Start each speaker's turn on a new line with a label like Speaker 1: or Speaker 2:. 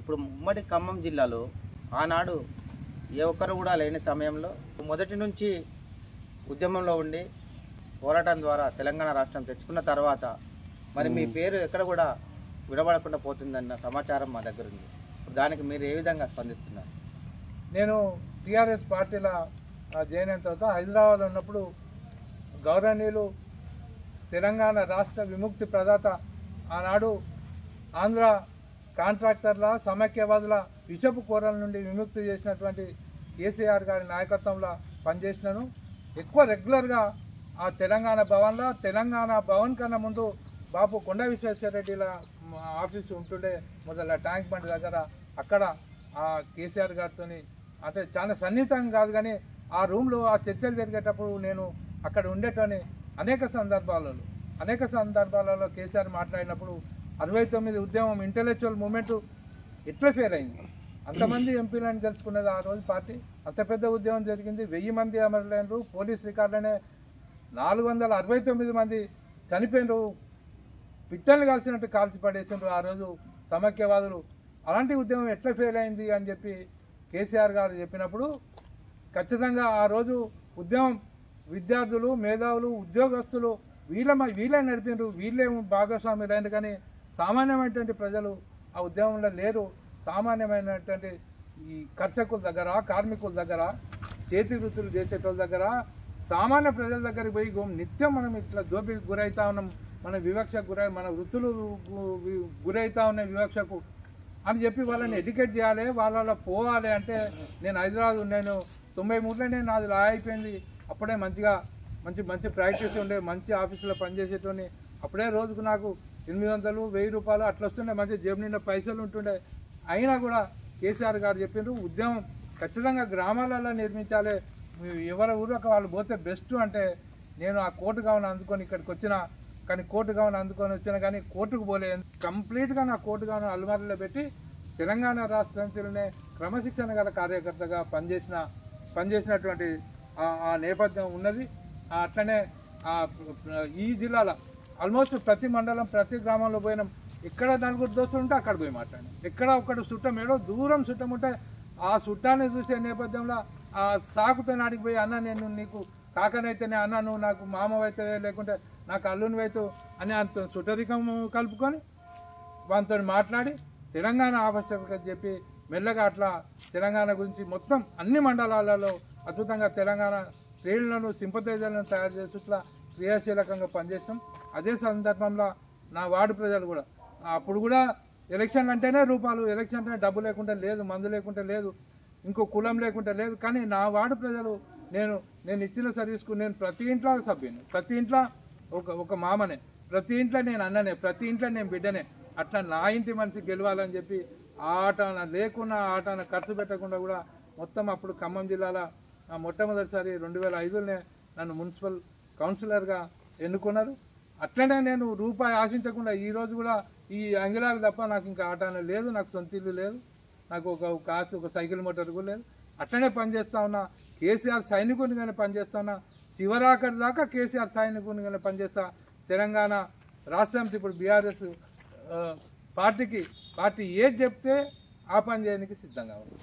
Speaker 1: ఇప్పుడు ఉమ్మడి ఖమ్మం జిల్లాలో ఆనాడు ఏ ఒక్కరు కూడా లేని సమయంలో మొదటి నుంచి ఉద్యమంలో ఉండి పోరాటం ద్వారా తెలంగాణ రాష్ట్రం తెచ్చుకున్న తర్వాత మరి మీ పేరు ఎక్కడ కూడా విడబడకుండా పోతుందన్న సమాచారం మా దగ్గర ఉంది. దానికి మీరు ఏ విధంగా స్పందిస్తున్నారు?
Speaker 2: నేను టీఆర్ఎస్ పార్టీలో జాయిన్ అయిన తర్వాత హైదరాబాద్ ఉన్నప్పుడు గౌరవనీయులు తెలంగాణ రాష్ట్ర విముక్తి ప్రదాత ఆనాడు ఆంధ్ర కాంట్రాక్టర్ల సమైక్యవాదుల విషపు కోరల నుండి విముక్తి చేసినటువంటి కేసీఆర్ గారి నాయకత్వంలో పనిచేసినాను. ఎక్కువ రెగ్యులర్గా ఆ తెలంగాణ భవన్ కన్నా ముందు బాపు కొండ విశ్వేశ్వరరెడ్డిల ఆఫీసు ఉంటుండే మొదల ట్యాంక్ బండ్ దగ్గర. అక్కడ ఆ కేసీఆర్ గారితో అంటే చాలా సన్నిహితంగా కాదు కానీ ఆ రూమ్లో ఆ చర్చలు జరిగేటప్పుడు నేను అక్కడ ఉండేటని అనేక సందర్భాలలో కేసీఆర్ మాట్లాడినప్పుడు 69 ఉద్యమం ఇంటెలెక్చువల్ మూమెంట్ ఎట్లా ఫెయిల్ అయింది, అంతమంది ఎంపీలను తెలుసుకున్నది ఆ రోజు పార్టీ. అంత పెద్ద ఉద్యమం జరిగింది, 1000 మంది అమరులైనరు, పోలీస్ రికార్డులనే 469 మంది చనిపోయినరు, పిట్టల్ని కాల్చినట్టు కాల్చి పడేసినారు ఆ రోజు సమైక్యవాదులు. అలాంటి ఉద్యమం ఎట్లా ఫెయిల్ అయింది అని చెప్పి కేసీఆర్ గారు చెప్పినప్పుడు ఖచ్చితంగా ఆ రోజు ఉద్యమం విద్యార్థులు, మేధావులు, ఉద్యోగస్తులు వీళ్ళే నడిపినారు, వీళ్ళే భాగస్వాములైన కానీ సామాన్యమైనటువంటి ప్రజలు ఆ ఉద్యమంలో లేరు. సామాన్యమైనటువంటి ఈ కర్షకుల దగ్గర, కార్మికుల దగ్గర, చేతి వృత్తులు చేసేటోళ్ళ దగ్గర, సామాన్య ప్రజల దగ్గరికి పోయి నిత్యం మనం ఇట్లా దోపిడికి గురవుతా ఉన్నాం, మన వివక్షకు మన వృత్తులు గురవుతా ఉన్నాయి వివక్షకు అని చెప్పి వాళ్ళని ఎడ్యుకేట్ చేయాలి, వాళ్ళ పోవాలి. అంటే నేను హైదరాబాద్ నేను 93లోనే నాది లా అయిపోయింది. అప్పుడే మంచి ప్రాక్టీస్ ఉండే, మంచి ఆఫీసులో పనిచేసేటోని. అప్పుడే రోజుకు నాకు 800, 1000 రూపాయలు అట్లా వస్తుండే, మంచి జేబు నిండా పైసలు ఉంటుండే. అయినా కూడా కేసీఆర్ గారు చెప్పిండ్రు ఉద్యమం ఖచ్చితంగా గ్రామాలలో నిర్మించాలి, ఎవరి ఊరికి వాళ్ళు పోతే బెస్ట్. అంటే నేను ఆ కోర్టు కావున అందుకొని ఇక్కడికి వచ్చిన, కానీ కోర్టు కావున అందుకొని వచ్చినా కానీ కోర్టుకు పోలే. కంప్లీట్గా నా కోర్టు కావున అల్మారీలో పెట్టి తెలంగాణ రాష్ట్ర సమితిలోనే క్రమశిక్షణ గల కార్యకర్తగా పనిచేసినటువంటి ఆ నేపథ్యం ఉన్నది. అట్లనే ఈ జిల్లాలో ఆల్మోస్ట్ ప్రతి మండలం, ప్రతి గ్రామంలో పోయినాం. ఎక్కడ 4 దోస్తులు ఉంటే అక్కడ పోయి మాట్లాడినాం. ఎక్కడ ఒకటి చుట్టం, ఏడో దూరం చుట్టం ఉంటే ఆ చుట్టాన్ని చూసే నేపథ్యంలో ఆ సాకుతో నాడికి పోయి అన్న నేను నీకు కాకనైతేనే, అన్న నువ్వు నాకు మామవైతే లేకుంటే నాకు అల్లునివైతు అని అంత సుటరికం కలుపుకొని వాళ్ళతో మాట్లాడి తెలంగాణ ఆవశ్యకత చెప్పి మెల్లగా అట్లా తెలంగాణ గురించి మొత్తం అన్ని మండలాలలో అద్భుతంగా తెలంగాణ శ్రేణులను, సింపథైజర్లను తయారు చేసేట్లా క్రియాశీలకంగా పనిచేస్తాం. అదే సందర్భంలో నా వార్డు ప్రజలు కూడా అప్పుడు కూడా ఎలక్షన్ అంటేనే రూపాయలు, ఎలక్షన్ అంటే డబ్బు లేకుంటే లేదు, మందు లేకుంటే లేదు, ఇంకో కులం లేకుంటే లేదు. కానీ నా వార్డు ప్రజలు నేను ఇచ్చిన సర్వీస్కు నేను ప్రతి ఇంట్లో సభ్యుని, ప్రతి ఇంట్లో ఒక మామనే, ప్రతి ఇంట్లో నేను అన్ననే, ప్రతి ఇంట్లో నేను బిడ్డనే. అట్లా నా ఇంటి మనిషి గెలవాలని చెప్పి ఆటన లేకున్నా ఆటన ఖర్చు పెట్టకుండా కూడా మొత్తం అప్పుడు ఖమ్మం జిల్లాలో మొట్టమొదటిసారి 2005లోనే నన్ను మున్సిపల్ కౌన్సిలర్గా ఎన్నుకున్నారు. అట్లనే నేను రూపాయి ఆశించకుండా ఈరోజు కూడా ఈ అంగిలాలు తప్ప నాకు ఇంకా ఆటన లేదు, నాకు సొంత ఇల్లు లేదు, నాకు ఒక సైకిల్ మోటార్ కూడా లేదు. అట్లనే పనిచేస్తా ఉన్నా, కేసీఆర్ సైనికునిగానే పనిచేస్తా ఉన్నా, చివరాఖరి దాకా కేసీఆర్ సైనికునిగానే పనిచేస్తా. తెలంగాణ రాష్ట్ర సమితి ఇప్పుడు బీఆర్ఎస్ పార్టీ ఏది చెప్తే ఆ పని చేయడానికి సిద్ధంగా ఉంది.